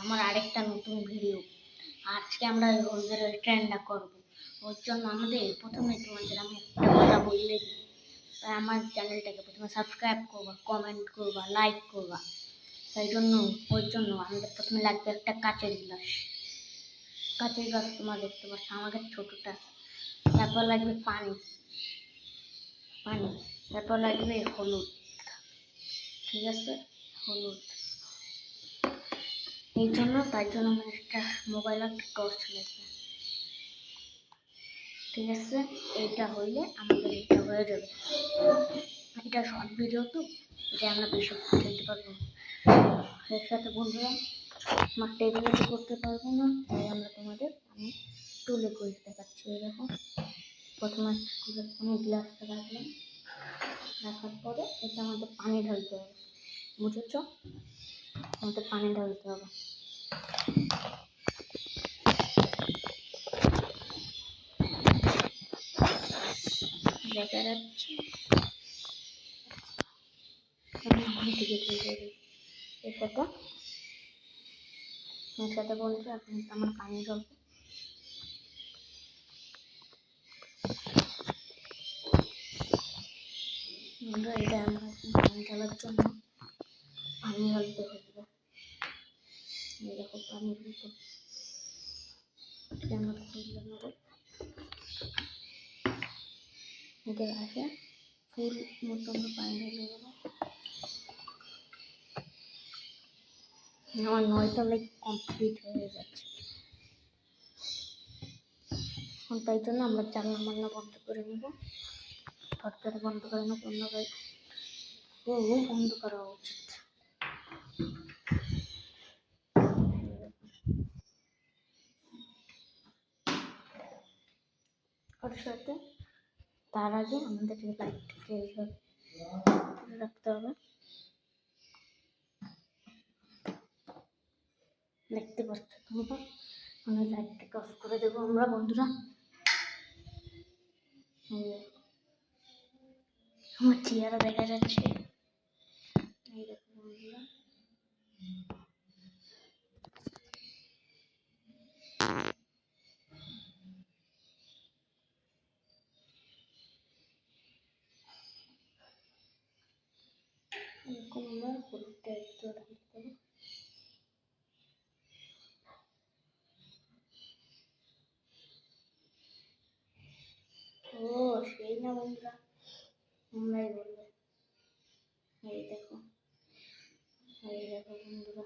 আমার আরেকটা নতুন ভিডিও। আজকে আমরা ওদের ট্রেন্ডটা করবো। ওর জন্য আমাদের প্রথমে তোমাদের আমি একটা কথা বললে দিই, আমার চ্যানেলটাকে প্রথমে সাবস্ক্রাইব করবা, কমেন্ট করবা, লাইক করবা। তাই জন্য ওর জন্য আমাদের প্রথমে লাগবে একটা কাঁচের গ্লাস। কাঁচের গ্লাস তোমার দেখতে পাচ্ছ আমাদের ছোটটা। তারপর লাগবে পানি, তারপর লাগবে হলুদ। ঠিক আছে, হলুদ। তাই জন্য আমার একটা মোবাইল একটা টর্চ লাগবে। ঠিক আছে, এইটা হইলে আমাদের এটা হয়ে যাবে। এটা শর্ট ভিডিও তো, এটা আমরা বেশি খেলতে পারবো না। এর সাথে বন্ধুরা আমার টেবিলে তো করতে পারবো না, তাই আমরা তোমাদের আমি তুলে করে দেখাচ্ছি। এরকম প্রথমে আমি গ্লাসটা রাখলাম, রাখার পরে এটা আমাদের পানি ঢালতে হবে। বুঝেছ, আমাদের পানি ঢালতে হবে। দেখা যাচ্ছে এর সাথে বলছে এখন আমার পানি ঢালবো। এটা আমরা পানি ঢালার জন্য পানি ঢালতে হবে। দেখো পানি ঢালতে আমরা খুলে নেবো। এটা আসে ফুল মতো আমরা পানি ঢেলে দেবো। আমার 9টা লাইক কমপ্লিট হয়ে যাচ্ছে। এখন তাই জন্য আমরা জানলা মাল্লা বন্ধ করে নেব। দরজাটা বন্ধ করে নেব, বন্ধ করা উচিত। ওর সাথে তার আগে আমাদের লাইটটাকে রাখতে হবে। দেখতে পাচ্ছ তোমরা, আমি লাইটটাকে অফ করে দেবো আমরা বন্ধুরা। আমার চেয়ারও দেখা যাচ্ছে। এই দেখো বন্ধুরা, এরকম আমরা হলুদটা একটু ঢালতে হবে। ও সেই না বন্ধুরা, তোমরাই বলবে। এই দেখো বন্ধুরা।